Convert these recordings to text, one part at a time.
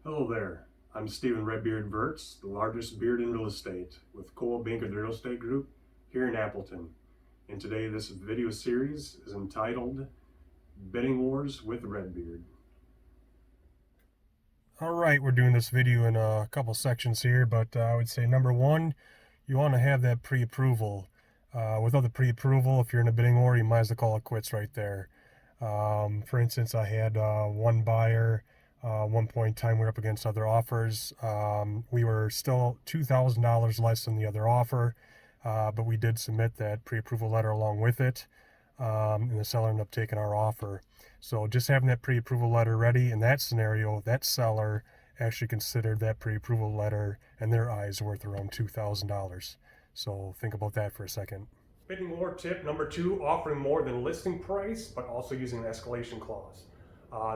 Hello there. I'm Stephen Redbeard Vertz, the largest beard in real estate with Coldwell Bank of the Real Estate Group here in Appleton. And today this video series is entitled Bidding Wars with Redbeard. All right, we're doing this video in a couple sections here, but I would say number one, you want to have that pre-approval. Without the pre-approval, if you're in a bidding war, you might as well call it quits right there. For instance, I had one buyer. One point in time, we were up against other offers. We were still $2,000 less than the other offer, but we did submit that pre-approval letter along with it, and the seller ended up taking our offer. So just having that pre-approval letter ready, in that scenario, that seller actually considered that pre-approval letter in their eyes worth around $2,000. So think about that for a second. Bidding war tip number two, offering more than listing price, but also using an escalation clause.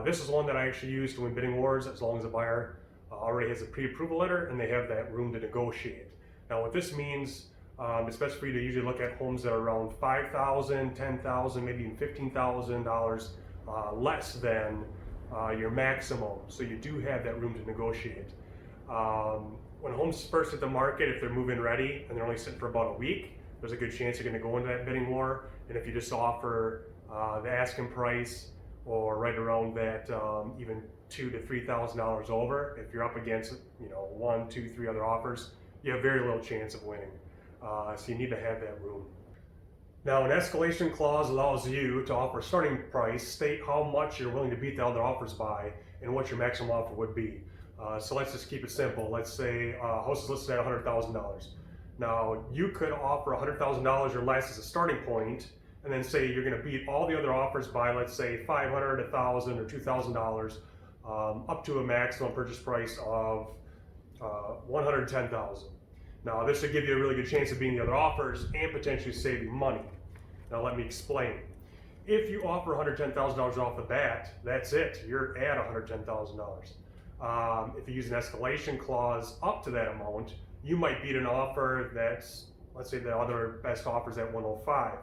This is one that I actually use to win bidding wars as long as the buyer already has a pre-approval letter and they have that room to negotiate. Now what this means, especially for you to usually look at homes that are around $5,000, $10,000, maybe even $15,000 less than your maximum. So you do have that room to negotiate. When homes first hit the market, if they're move-in ready and they're only sitting for about a week, there's a good chance you're going to go into that bidding war. And if you just offer the asking price or right around that, even $2,000 to $3,000 over, if you're up against one, two, three other offers, you have very little chance of winning. So you need to have that room. Now, an escalation clause allows you to offer a starting price, state how much you're willing to beat the other offers by, and what your maximum offer would be. So let's just keep it simple. Let's say house is listed at $100,000. Now, you could offer $100,000 or less as a starting point, and then say you're going to beat all the other offers by, let's say, $500, $1,000, or $2,000, up to a maximum purchase price of $110,000. Now, this should give you a really good chance of beating the other offers and potentially saving money. Now, let me explain. If you offer $110,000 off the bat, that's it. You're at $110,000. If you use an escalation clause up to that amount, you might beat an offer that's, let's say, the other best offers at $105.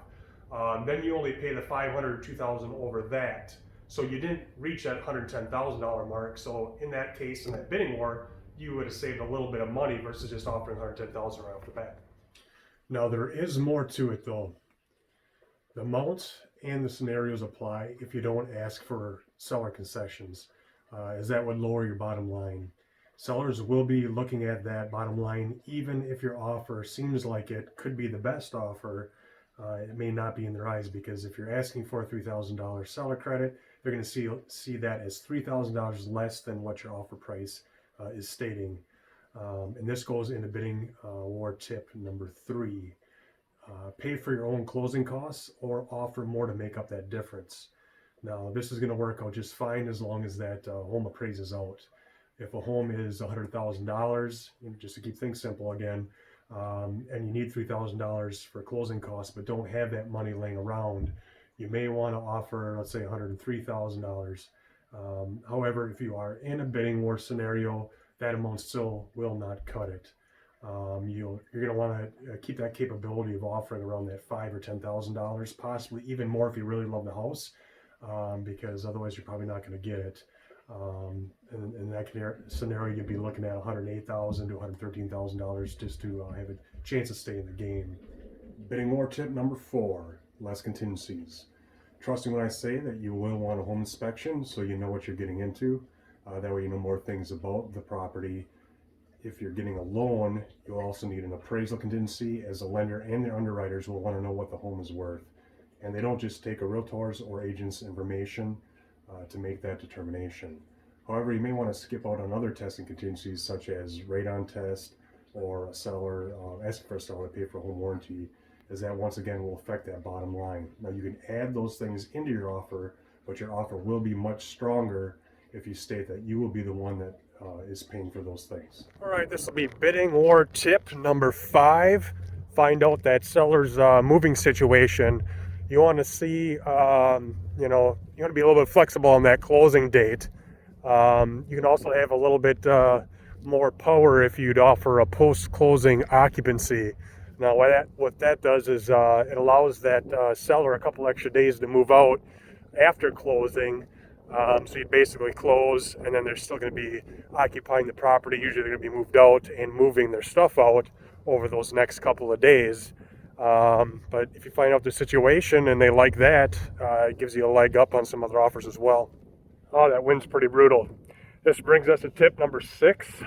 Then you only pay the $500 or $2,000 over that. So you didn't reach that $110,000 mark. So in that case, in that bidding war, you would have saved a little bit of money versus just offering $110,000 right off the bat. Now there is more to it though. The amounts and the scenarios apply if you don't ask for seller concessions, as that would lower your bottom line. Sellers will be looking at that bottom line even if your offer seems like it could be the best offer. It may not be in their eyes, because if you're asking for a $3,000 seller credit, they're going to see that as $3,000 less than what your offer price is stating. And this goes into bidding war tip number three. Pay for your own closing costs or offer more to make up that difference. Now, this is going to work out just fine as long as that home appraises out. If a home is $100,000, just to keep things simple again, and you need $3,000 for closing costs, but don't have that money laying around, you may want to offer, let's say, $103,000. However, if you are in a bidding war scenario, that amount still will not cut it. You're going to want to keep that capability of offering around that $5,000 or $10,000, possibly even more if you really love the house, because otherwise you're probably not going to get it. In that scenario, you'd be looking at $108,000 to $113,000 just to have a chance to stay in the game. Bidding war tip number four, less contingencies. Trusting when I say that you will want a home inspection so you know what you're getting into. That way you know more things about the property. If you're getting a loan, you'll also need an appraisal contingency, as the lender and their underwriters will want to know what the home is worth. And they don't just take a realtor's or agent's information to make that determination. However, you may want to skip out on other testing contingencies such as radon test or a seller asking for a seller to pay for a home warranty, as that once again will affect that bottom line. Now you can add those things into your offer, but your offer will be much stronger if you state that you will be the one that is paying for those things. All right, this will be bidding war tip number five. Find out that seller's moving situation. You want to see, you want to be a little bit flexible on that closing date. You can also have a little bit more power if you'd offer a post-closing occupancy. Now, what that does is it allows that seller a couple extra days to move out after closing, So you basically close, and then they're still going to be occupying the property. Usually they're going to be moved out and moving their stuff out over those next couple of days. But if you find out the situation and they like that, it gives you a leg up on some other offers as well. Oh, that wind's pretty brutal. This brings us to tip number 6.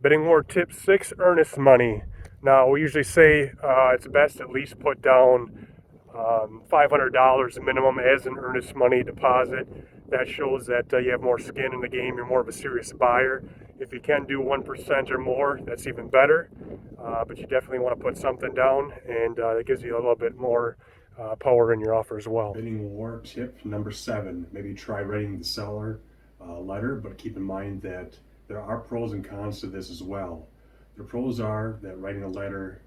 Bidding war tip 6, earnest money. Now, we usually say it's best to at least put down $500 minimum as an earnest money deposit. That shows that you have more skin in the game, you're more of a serious buyer. If you can do 1% or more, that's even better. But you definitely want to put something down, and it gives you a little bit more power in your offer as well. Bidding war tip number 7, maybe try writing the seller letter, but keep in mind that there are pros and cons to this as well. The pros are that writing a letter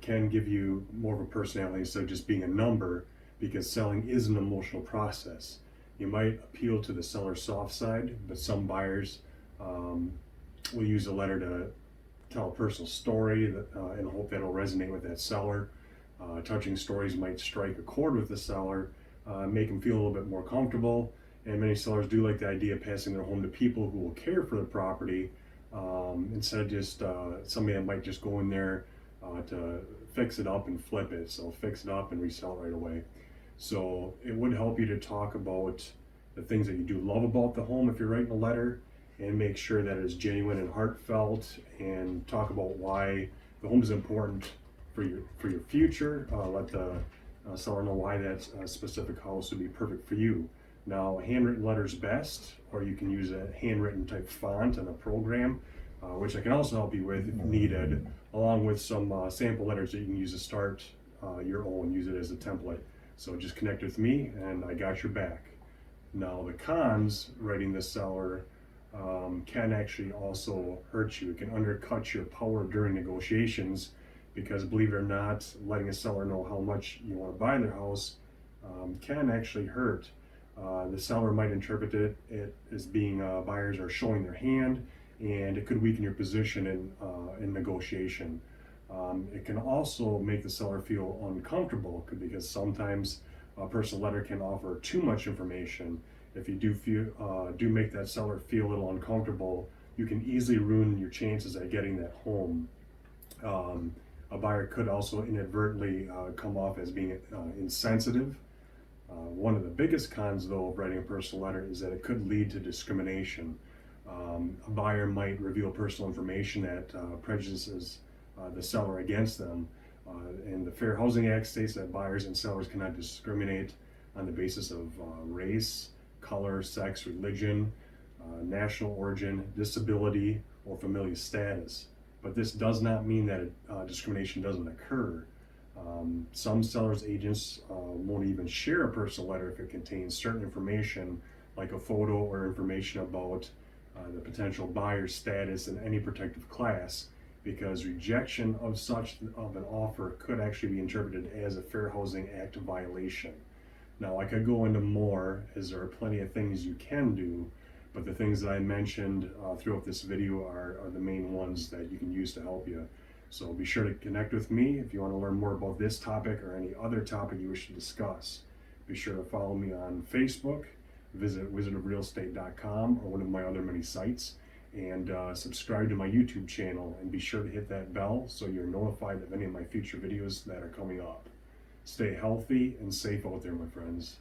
can give you more of a personality instead of just being a number, because selling is an emotional process. You might appeal to the seller's soft side, but some buyers will use a letter to tell a personal story and hope that'll resonate with that seller. Touching stories might strike a chord with the seller, make them feel a little bit more comfortable. And many sellers do like the idea of passing their home to people who will care for the property instead of just somebody that might just go in there to fix it up and flip it. So fix it up and resell it right away. So it would help you to talk about the things that you do love about the home if you're writing a letter, and make sure that it's genuine and heartfelt, and talk about why the home is important for your future. Let the seller know why that specific house would be perfect for you. Now, a handwritten letter is best, or you can use a handwritten type font in a program, which I can also help you with if needed, along with some sample letters that you can use to start your own. Use it as a template. So just connect with me, and I got your back. Now, the cons, writing the seller can actually also hurt you. It can undercut your power during negotiations, because believe it or not, letting a seller know how much you want to buy their house can actually hurt. The seller might interpret it as being buyers are showing their hand, and it could weaken your position in negotiation. It can also make the seller feel uncomfortable, because sometimes a personal letter can offer too much information. If you do make that seller feel a little uncomfortable, you can easily ruin your chances at getting that home. A buyer could also inadvertently come off as being insensitive. One of the biggest cons, though, of writing a personal letter is that it could lead to discrimination. A buyer might reveal personal information that prejudices the seller against them. And the Fair Housing Act states that buyers and sellers cannot discriminate on the basis of race, color, sex, religion, national origin, disability, or familial status. But this does not mean that discrimination doesn't occur. Some sellers' agents won't even share a personal letter if it contains certain information, like a photo or information about the potential buyer's status in any protective class, because rejection of such of an offer could actually be interpreted as a Fair Housing Act violation. Now, I could go into more, as there are plenty of things you can do, but the things that I mentioned throughout this video are the main ones that you can use to help you. So be sure to connect with me if you want to learn more about this topic or any other topic you wish to discuss. Be sure to follow me on Facebook, visit wizardofrealestate.com or one of my other many sites, and subscribe to my YouTube channel, and be sure to hit that bell so you're notified of any of my future videos that are coming up. Stay healthy and safe out there, my friends.